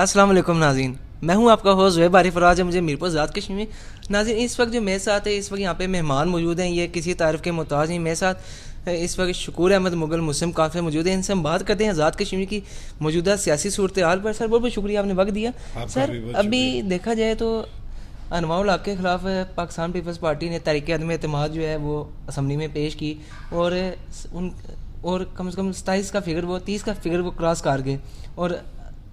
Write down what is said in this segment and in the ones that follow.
السلام علیکم ناظرین، میں ہوں آپ کا ہوسٹ زہیب عارف اور آج ہے مجھے میرپور ذات کشمیر میں ناظرین اس وقت جو میرے ساتھ ہے، اس وقت یہاں پہ مہمان موجود ہیں، یہ کسی تعریف کے محتاج نہیں. میرے ساتھ اس وقت شکور احمد مغل مسلم کافی موجود ہیں. ان سے ہم بات کرتے ہیں ذات کشمیر کی موجودہ سیاسی صورتحال پر. سر بہت بہت شکریہ آپ نے وقت دیا. سر ابھی دیکھا جائے تو انواع الحق کے خلاف پاکستان پیپلز پارٹی نے تحریک عدم اعتماد جو ہے وہ اسمبلی میں پیش کی اور کم از کم 27 کا فگر وہ 30 کا فگر وہ کراس کر گئے. اور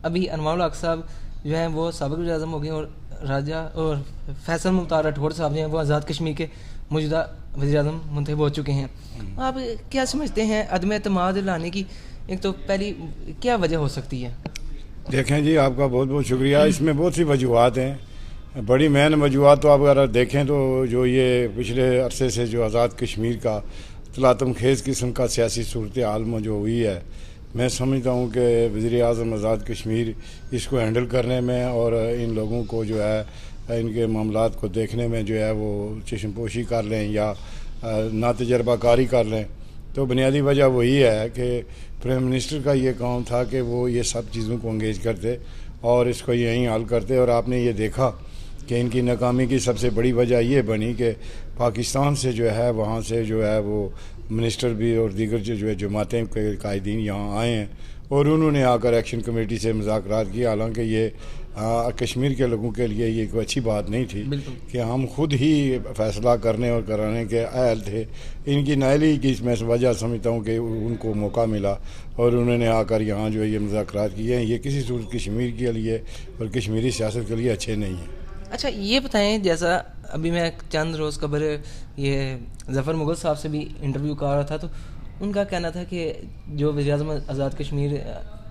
ابھی انواع الحق صاحب جو ہیں وہ سابق وزیر اعظم ہو گئے اور راجہ اور فیصل مختار راٹھور صاحب جو ہیں وہ آزاد کشمیر کے موجودہ وزیر اعظم منتخب ہو چکے ہیں. آپ کیا سمجھتے ہیں عدم اعتماد لانے کی ایک تو پہلی کیا وجہ ہو سکتی ہے؟ دیکھیں جی، آپ کا بہت بہت شکریہ. اس میں بہت سی وجوہات ہیں. بڑی مین وجوہات تو آپ اگر دیکھیں تو جو یہ پچھلے عرصے سے جو آزاد کشمیر کا تلاطم خیز قسم کا سیاسی صورتحال میں جو ہوئی ہے، میں سمجھتا ہوں کہ وزیر اعظم آزاد کشمیر اس کو ہینڈل کرنے میں اور ان لوگوں کو جو ہے ان کے معاملات کو دیکھنے میں جو ہے وہ چشم پوشی کر لیں یا نا تجربہ کاری کر لیں. تو بنیادی وجہ وہی ہے کہ پرائم منسٹر کا یہ کام تھا کہ وہ یہ سب چیزوں کو انگیج کرتے اور اس کو یہیں حل کرتے. اور آپ نے یہ دیکھا کہ ان کی ناکامی کی سب سے بڑی وجہ یہ بنی کہ پاکستان سے جو ہے وہاں سے جو ہے وہ منسٹر بھی اور دیگر جو ہے جماعتیں کے قائدین یہاں آئے ہیں اور انہوں نے آ کر ایکشن کمیٹی سے مذاکرات کیے. حالانکہ یہ کشمیر کے لوگوں کے لیے یہ کوئی اچھی بات نہیں تھی کہ ہم خود ہی فیصلہ کرنے اور کرانے کے اہل تھے. ان کی نااہلی کی میں وجہ سمجھتا ہوں کہ ان کو موقع ملا اور انہوں نے آ کر یہاں جو ہے یہ مذاکرات کیے ہیں. یہ کسی صورت کشمیر کے لیے اور کشمیری سیاست کے لیے اچھے نہیں ہیں. اچھا یہ بتائیں، جیسا ابھی میں چند روز قبل یہ ظفر مغل صاحب سے بھی انٹرویو کر رہا تھا تو ان کا کہنا تھا کہ جو وزیر اعظم آزاد کشمیر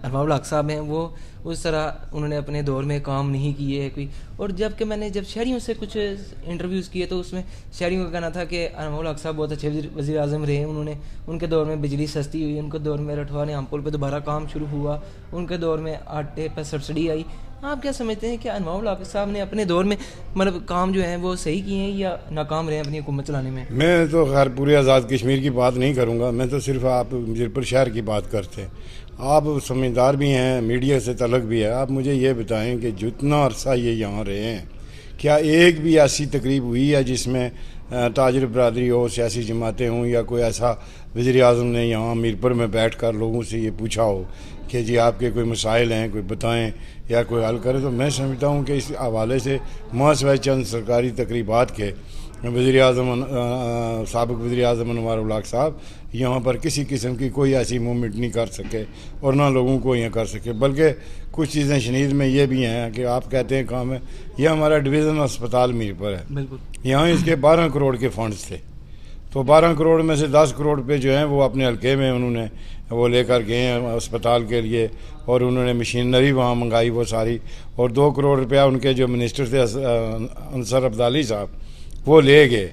انواع الحق صاحب ہیں وہ اس طرح انہوں نے اپنے دور میں کام نہیں کیے کوئی. اور جب کہ میں نے جب شہریوں سے کچھ انٹرویوز کیے تو اس میں شہریوں کا کہنا تھا کہ انواع الحق صاحب بہت اچھے وزیر اعظم رہے. انہوں نے ان کے دور میں بجلی سستی ہوئی، ان کے دور میں رٹھوا نے پل پہ دوبارہ کام شروع ہوا، ان کے دور میں آٹے پہ سبسڈی آئی. آپ کیا سمجھتے ہیں کہ انواع الحق صاحب نے اپنے دور میں مطلب کام جو ہیں وہ صحیح کیے ہیں یا ناکام رہے ہیں اپنی حکومت چلانے میں؟ میں تو خیر پورے آزاد کشمیر کی بات نہیں کروں گا، میں تو صرف آپ میرپور شہر کی بات کرتے ہیں. آپ سمجھدار بھی ہیں، میڈیا سے تعلق بھی ہے. آپ مجھے یہ بتائیں کہ جتنا عرصہ یہ یہاں رہے ہیں کیا ایک بھی ایسی تقریب ہوئی ہے جس میں تاجر برادری ہو، سیاسی جماعتیں ہوں یا کوئی ایسا وزیر اعظم نے یہاں میرپور میں بیٹھ کر لوگوں سے یہ پوچھا ہو کہ جی آپ کے کوئی مسائل ہیں کوئی بتائیں یا کوئی حل کرے؟ تو میں سمجھتا ہوں کہ اس حوالے سے ماسوائے چند سرکاری تقریبات کے وزیر اعظم سابق وزیر اعظم انوار الحق صاحب یہاں پر کسی قسم کی کوئی ایسی موومنٹ نہیں کر سکے اور نہ لوگوں کو یہ کر سکے. بلکہ کچھ چیزیں شنید میں یہ بھی ہیں کہ آپ کہتے ہیں کام ہے، یہ ہمارا ڈویژن اسپتال میرپور ہے، یہاں اس کے 12 کروڑ کے فنڈز تھے. تو 12 کروڑ میں سے 10 کروڑ پہ جو ہیں وہ اپنے حلقے میں انہوں نے وہ لے کر گئے ہیں اسپتال کے لیے اور انہوں نے مشینری وہاں منگائی وہ ساری. اور 2 کروڑ روپیہ ان کے جو منسٹر تھے انصر عبدالی صاحب وہ لے گئے.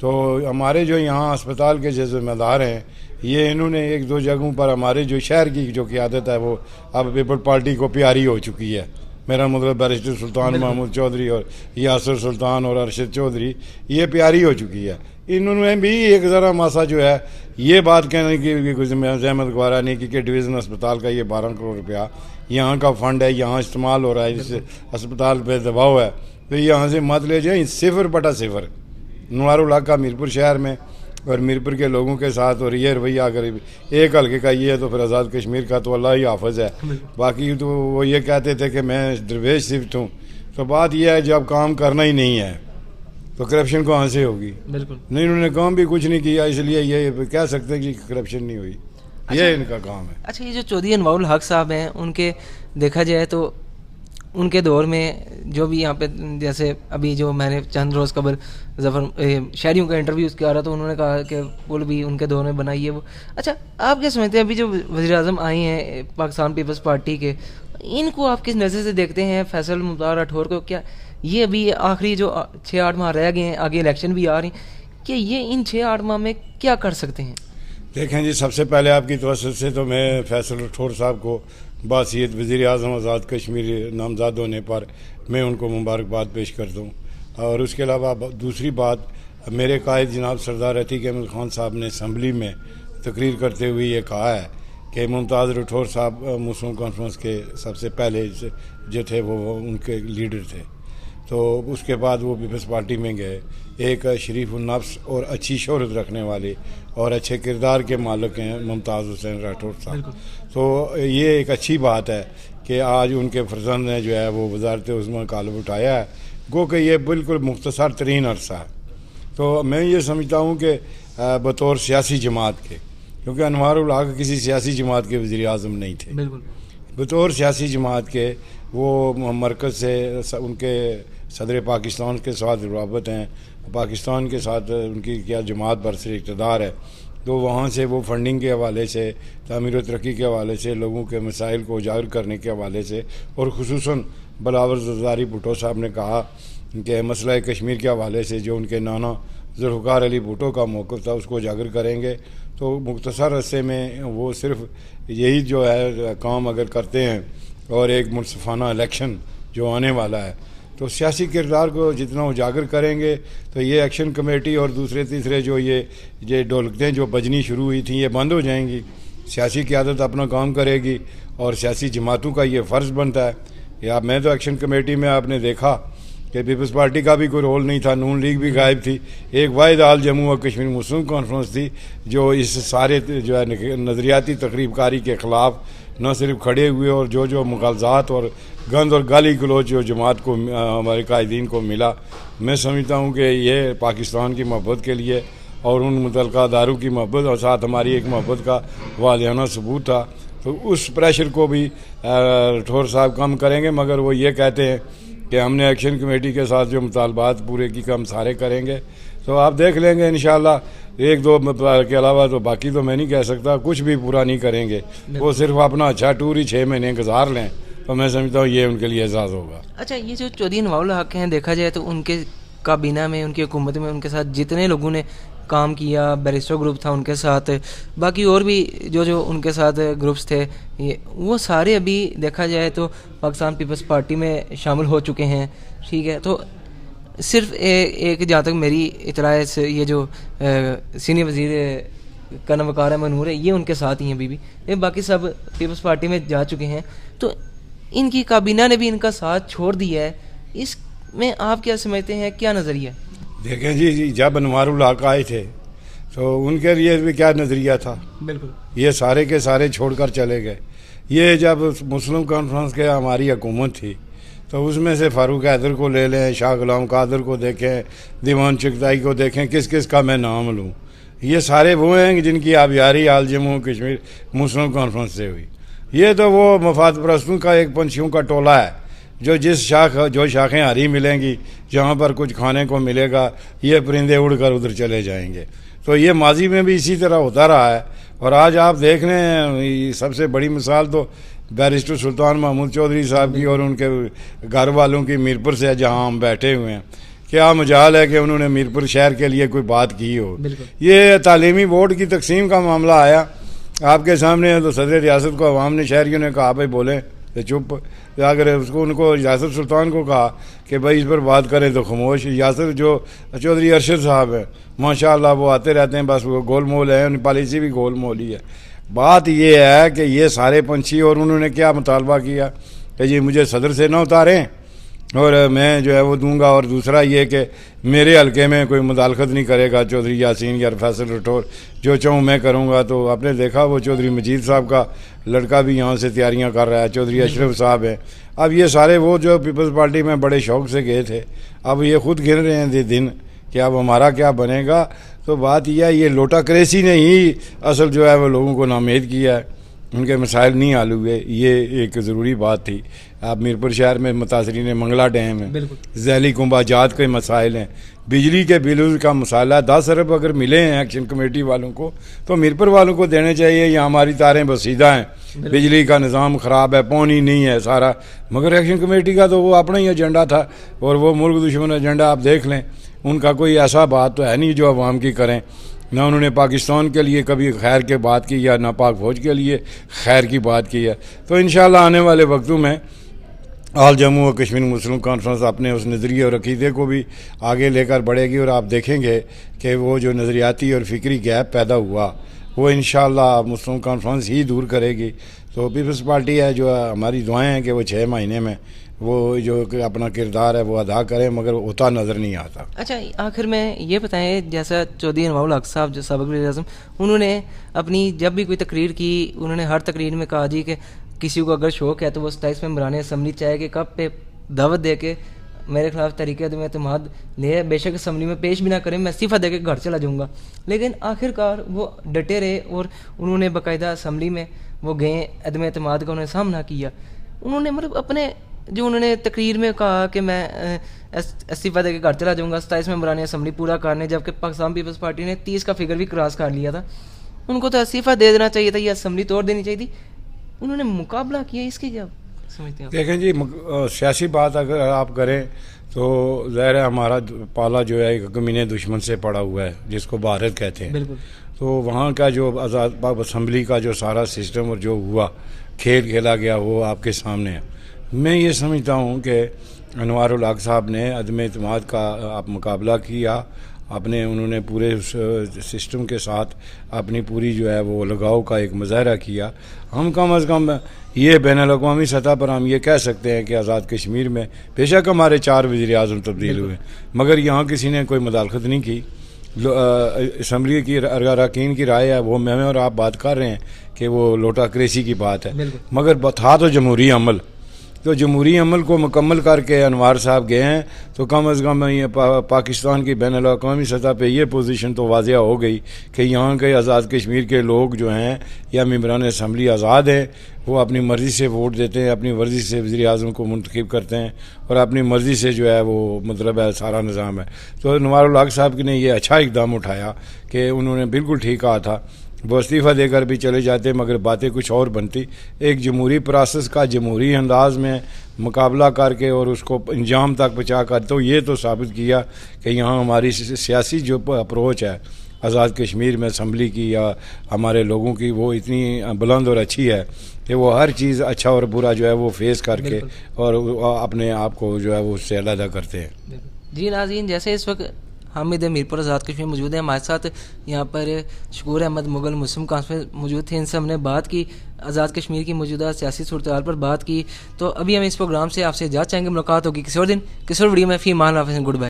تو ہمارے جو یہاں اسپتال کے جو ذمہ دار ہیں یہ انہوں نے 1-2 جگہوں پر ہمارے جو شہر کی جو قیادت ہے وہ اب پیپل پارٹی کو پیاری ہو چکی ہے. میرا مطلب بیرسٹر سلطان محمود چودھری اور یاسر سلطان اور ارشد چودھری یہ پیاری ہو چکی ہے. انہوں نے بھی ایک ذرا ماسا جو ہے یہ بات کہنے کی کوئی زحمت گوارا نہیں کہ ڈویژن اسپتال کا یہ 12 کروڑ روپیہ یہاں کا فنڈ ہے، یہاں استعمال ہو رہا ہے، جس اسپتال پہ دباؤ ہے تو یہاں سے مت لے جائیں. 0/0 انوار الحق کا میرپور شہر میں اور میرپور کے لوگوں کے ساتھ اور یہ رویہ اگر ایک حلقے کا یہ ہے تو پھر آزاد کشمیر کا تو اللہ ہی حافظ ہے. باقی تو وہ یہ کہتے تھے کہ میں درویش صفت ہوں. تو بات یہ ہے جب کام کرنا ہی نہیں ہے تو کرپشن کہاں سے ہوگی؟ بالکل نہیں، انہوں نے کام بھی کچھ نہیں کیا، اس لیے یہ کہہ سکتے ہیں کہ کرپشن نہیں ہوئی. یہ ان کا کام ہے. اچھا یہ جو چودھری انواع الحق صاحب ہیں ان کے دیکھا جائے تو ان کے دور میں جو بھی یہاں پہ جیسے ابھی جو میں نے چند روز قبل ظفر شہریوں کا انٹرویوز کیا رہا تو انہوں نے کہا کہ پل بھی ان کے دور میں بنائی ہے وہ. اچھا آپ کیا سمجھتے ہیں ابھی جو وزیر اعظم آئے ہیں پاکستان پیپلز پارٹی کے، ان کو آپ کس نظر سے دیکھتے ہیں؟ فیصل مختار راٹھور کو کیا یہ ابھی آخری جو 6-8 ماہ رہ گئے ہیں، آگے الیکشن بھی آ رہی ہیں، کہ یہ ان 6-8 ماہ میں کیا کر سکتے ہیں؟ دیکھیں جی، سب سے پہلے آپ کی توسط سے تو میں فیصل راٹھور صاحب کو بحیثیت وزیر اعظم آزاد کشمیر نامزد ہونے پر میں ان کو مبارکباد پیش کرتا ہوں. اور اس کے علاوہ دوسری بات، میرے قائد جناب سردار عتیق احمد خان صاحب نے اسمبلی میں تقریر کرتے ہوئے یہ کہا ہے کہ ممتاز راٹھور صاحب مسلم کانفرنس کے سب سے پہلے جو تھے وہ ان کے لیڈر تھے. تو اس کے بعد وہ پیپلز پارٹی میں گئے. ایک شریف النفس اور اچھی شہرت رکھنے والے اور اچھے کردار کے مالک ہیں ممتاز حسین راٹھور صاحب. تو یہ ایک اچھی بات ہے کہ آج ان کے فرزند نے جو ہے وہ وزارت عظمیٰ کالب اٹھایا ہے. گو کہ یہ بالکل مختصر ترین عرصہ ہے. تو میں یہ سمجھتا ہوں کہ بطور سیاسی جماعت کے، کیونکہ انوار الحق کسی سیاسی جماعت کے وزیر اعظم نہیں تھے، بطور سیاسی جماعت کے وہ مرکز سے ان کے صدر پاکستان کے ساتھ روابط ہیں، پاکستان کے ساتھ ان کی کیا جماعت برسر اقتدار ہے. تو وہاں سے وہ فنڈنگ کے حوالے سے، تعمیر و ترقی کے حوالے سے، لوگوں کے مسائل کو اجاگر کرنے کے حوالے سے، اور خصوصاً بلاول زرداری بھٹو صاحب نے کہا کہ مسئلہ کشمیر کے حوالے سے جو ان کے نانا ذوالفقار علی بھٹو کا موقف تھا اس کو اجاگر کریں گے. تو مختصر عرصے میں وہ صرف یہی جو ہے کام اگر کرتے ہیں، اور ایک منصفانہ الیکشن جو آنے والا ہے، تو سیاسی کردار کو جتنا اجاگر کریں گے تو یہ ایکشن کمیٹی اور دوسرے تیسرے جو یہ ڈھولکتیں جو بجنی شروع ہوئی تھیں یہ بند ہو جائیں گی. سیاسی قیادت اپنا کام کرے گی اور سیاسی جماعتوں کا یہ فرض بنتا ہے. میں تو ایکشن کمیٹی میں آپ نے دیکھا کہ پیپلز پارٹی کا بھی کوئی رول نہیں تھا، نون لیگ بھی غائب تھی. ایک واحد آل جموں و کشمیر مسلم کانفرنس تھی جو اس سارے جو ہے نظریاتی تقریب کاری کے خلاف نہ صرف کھڑے ہوئے، اور جو مغالطات اور گند اور گالی گلوچ جو جماعت کو ہمارے قائدین کو ملا، میں سمجھتا ہوں کہ یہ پاکستان کی محبت کے لیے اور ان متعلقہ اداروں کی محبت اور ساتھ ہماری ایک محبت کا واضحانہ ثبوت تھا. تو اس پریشر کو بھی راٹھور صاحب کم کریں گے، مگر وہ یہ کہتے ہیں کہ ہم نے ایکشن کمیٹی کے ساتھ جو مطالبات پورے کی ہم سارے کریں گے. تو آپ دیکھ لیں گے انشاءاللہ. ایک دو کے علاوہ تو باقی تو میں نہیں کہہ سکتا، کچھ بھی پورا نہیں کریں گے. وہ صرف اپنا اچھا ٹور ہی 6 مہینے گزار لیں تو میں سمجھتا ہوں یہ ان کے لیے اعزاز ہوگا. اچھا، یہ جو چودھری نواب الحق ہیں، دیکھا جائے تو ان کے کابینہ میں، ان کی حکومت میں ان کے ساتھ جتنے لوگوں نے کام کیا، بیرسٹر گروپ تھا ان کے ساتھ، باقی اور بھی جو ان کے ساتھ گروپس تھے، وہ سارے ابھی دیکھا جائے تو پاکستان پیپلز پارٹی میں شامل ہو چکے ہیں. ٹھیک ہے، تو صرف ایک جہاں تک میری اطلاع ہے، یہ جو سینئر وزیر کرم وقار منور ہے، یہ ان کے ساتھ ہی ہیں ابھی بھی. باقی سب پیپلز پارٹی میں جا چکے ہیں. تو ان کی کابینہ نے بھی ان کا ساتھ چھوڑ دیا ہے. اس میں آپ کیا سمجھتے ہیں، کیا نظریہ؟ دیکھیں جی، جب انوار الحق آئے تھے تو ان کے لیے بھی کیا نظریہ تھا؟ بالکل یہ سارے کے سارے چھوڑ کر چلے گئے. یہ جب مسلم کانفرنس کے ہماری حکومت تھی تو اس میں سے فاروق حیدر کو لے لیں، شاہ غلام قادر کو دیکھیں، دیوان چغتائی کو دیکھیں، کس کس کا میں نام لوں. یہ سارے وہ ہیں جن کی آبیاری آل جموں کشمیر مسلم کانفرنس سے ہوئی. یہ تو وہ مفاد پرستوں کا ایک پنچھیوں کا ٹولہ ہے جو جو شاخیں ہری ملیں گی، جہاں پر کچھ کھانے کو ملے گا، یہ پرندے اڑ کر ادھر چلے جائیں گے. تو یہ ماضی میں بھی اسی طرح ہوتا رہا ہے. اور آج آپ دیکھ لیں، سب سے بڑی مثال تو بیرسٹر سلطان محمود چودھری صاحب کی اور ان کے گھر والوں کی میرپور سے، جہاں ہم بیٹھے ہوئے ہیں. کیا مجال ہے کہ انہوں نے میرپور شہر کے لیے کوئی بات کی ہو. یہ تعلیمی بورڈ کی تقسیم کا معاملہ آیا آپ کے سامنے ہے تو صدر ریاست کو عوام نے، شہریوں نے کہا بھائی بولیں تو چپ. اگر ان کو یاسر سلطان کو کہا کہ بھائی اس پر بات کریں تو خاموش. یاسر جو چودھری ارشد صاحب ہیں، ماشاء اللہ وہ آتے رہتے ہیں، بس وہ گول مول ہے، ان پالیسی بھی گول مول ہی ہے. بات یہ ہے کہ یہ سارے پنچھی، اور انہوں نے کیا مطالبہ کیا کہ جی مجھے صدر سے نہ اتاریں اور میں جو ہے وہ دوں گا. اور دوسرا یہ کہ میرے حلقے میں کوئی مداخلت نہیں کرے گا چودھری یاسین یا فیصل راٹھور، جو چاہوں میں کروں گا. تو آپ نے دیکھا وہ چودھری مجید صاحب کا لڑکا بھی یہاں سے تیاریاں کر رہا ہے، چودھری اشرف صاحب ہیں. اب یہ سارے وہ جو پیپلز پارٹی میں بڑے شوق سے گئے تھے، اب یہ خود گن رہے ہیں دن کہ اب ہمارا کیا بنے گا. تو بات یہ ہے، یہ لوٹا کریسی نے ہی اصل جو ہے وہ لوگوں کو نامید کیا ہے. ان کے مسائل نہیں حل ہوئے، یہ ایک ضروری بات تھی. آپ میرپور شہر میں متاثرین منگلا ڈیم ہے، ذیلی کنبہ جات کے مسائل ہیں، بجلی کے بلوں کا مسئلہ ہے. 10 ارب اگر ملے ہیں ایکشن کمیٹی والوں کو تو میرپور والوں کو دینے چاہیے. یہاں ہماری تاریں بسیدہ ہیں، بجلی کا نظام خراب ہے، پانی نہیں ہے سارا. مگر ایکشن کمیٹی کا تو وہ اپنا ہی ایجنڈا تھا، اور وہ ملک دشمن ایجنڈا آپ دیکھ لیں. ان کا کوئی ایسا بات تو ہے نہیں جو عوام کی کریں. نہ انہوں نے پاکستان کے لیے کبھی خیر کی بات کی یا نہ پاک فوج کے لیے خیر کی بات کی ہے. تو انشاءاللہ آنے والے وقتوں میں آل جموں و کشمیر مسلم کانفرنس اپنے اس نظریے اور عقیدے کو بھی آگے لے کر بڑھے گی. اور آپ دیکھیں گے کہ وہ جو نظریاتی اور فکری گیپ پیدا ہوا وہ انشاءاللہ مسلم کانفرنس ہی دور کرے گی. تو پیپلز پارٹی ہے جو ہماری دعائیں ہیں کہ وہ 6 مہینے میں وہ جو کہ اپنا کردار ہے وہ ادا کریں, مگر ہوتا نظر نہیں آتا. اچھا آخر میں یہ بتائیں, جیسا چودھری انوار الحق صاحب جو سابق وزیر اعظم, انہوں نے اپنی جب بھی کوئی تقریر کی, انہوں نے ہر تقریر میں کہا جی کہ کسی کو اگر شوق ہے تو وہ 27 ممبران اسمبلی چاہے کہ کب پہ دعوت دے کے میرے خلاف تحریک عدم اعتماد لے, بے شک اسمبلی میں پیش بھی نہ کریں, میں استعفیٰ دے کے گھر چلا جاؤں گا. لیکن آخر کار وہ ڈٹے رہے اور انہوں نے باقاعدہ اسمبلی میں وہ گئے, عدم اعتماد کا انہوں نے سامنا کیا. انہوں نے مطلب اپنے جو انہوں نے تقریر میں کہا کہ میں استعفیٰ دے کے گھر چلا جاؤں گا 27 ممبران اسمبلی پورا کرنے, جبکہ پاکستان پیپلز پارٹی نے 30 کا فگر بھی کراس کر لیا تھا. ان کو تو استعفیٰ دے دینا چاہیے تھا یا اسمبلی توڑ دینی چاہیے تھی. انہوں نے مقابلہ کیا, اس کی کیا سمجھتے ہیں؟ دیکھیں جی, سیاسی بات اگر آپ کریں تو ظاہر ہے ہمارا پالا جو ہے ایک کمینے دشمن سے پڑا ہوا ہے جس کو بھارت کہتے ہیں. بالکل. تو وہاں کا جو آزاد اسمبلی کا جو سارا سسٹم اور جو ہوا کھیل کھیلا گیا وہ آپ کے سامنے ہے. میں یہ سمجھتا ہوں کہ انوار الحق صاحب نے عدم اعتماد کا آپ مقابلہ کیا, انہوں نے پورے سسٹم کے ساتھ اپنی پوری جو ہے وہ لگاؤ کا ایک مظاہرہ کیا. ہم کم از کم یہ بین الاقوامی سطح پر ہم یہ کہہ سکتے ہیں کہ آزاد کشمیر میں بے شک ہمارے 4 وزیر اعظم تبدیل ہوئے, مگر یہاں کسی نے کوئی مداخلت نہیں کی. اسمبلی کی اراکین کی رائے ہے, وہ میں اور آپ بات کر رہے ہیں کہ وہ لوٹاکریسی کی بات ہے, مگر تھا تو جمہوری عمل. تو جمہوری عمل کو مکمل کر کے انوار صاحب گئے ہیں, تو کم از کم یہ پاکستان کی بین الاقوامی سطح پہ یہ پوزیشن تو واضح ہو گئی کہ یہاں کے آزاد کشمیر کے لوگ جو ہیں یا ممبران اسمبلی آزاد ہیں, وہ اپنی مرضی سے ووٹ دیتے ہیں, اپنی مرضی سے وزیر اعظم کو منتخب کرتے ہیں اور اپنی مرضی سے جو ہے وہ مطلب ہے سارا نظام ہے. تو انوار الحق صاحب نے یہ اچھا اقدام اٹھایا کہ انہوں نے بالکل ٹھیک کہا تھا. وہ استعفیٰ دے کر بھی چلے جاتے مگر باتیں کچھ اور بنتی. ایک جمہوری پروسیس کا جمہوری انداز میں مقابلہ کر کے اور اس کو انجام تک پہنچا کر, تو یہ تو ثابت کیا کہ یہاں ہماری سیاسی جو اپروچ ہے آزاد کشمیر میں اسمبلی کی یا ہمارے لوگوں کی, وہ اتنی بلند اور اچھی ہے کہ وہ ہر چیز اچھا اور برا جو ہے وہ فیس کر کے اور اپنے آپ کو جو ہے وہ اس سے علیحدہ کرتے ہیں. جی ناظرین, جیسے اس وقت حامد امیر پر آزاد کشمیر موجود ہیں ہمارے ساتھ, یہاں پر شکور احمد مغل مسلم کانفرنس موجود تھے, ان سے ہم نے بات کی, آزاد کشمیر کی موجودہ سیاسی صورتحال پر بات کی. تو ابھی ہم اس پروگرام سے آپ سے اجازت چاہیں گے, ملاقات ہوگی کسی اور دن کسی اور ویڈیو میں. فی امان اللہ, گڈ بائے.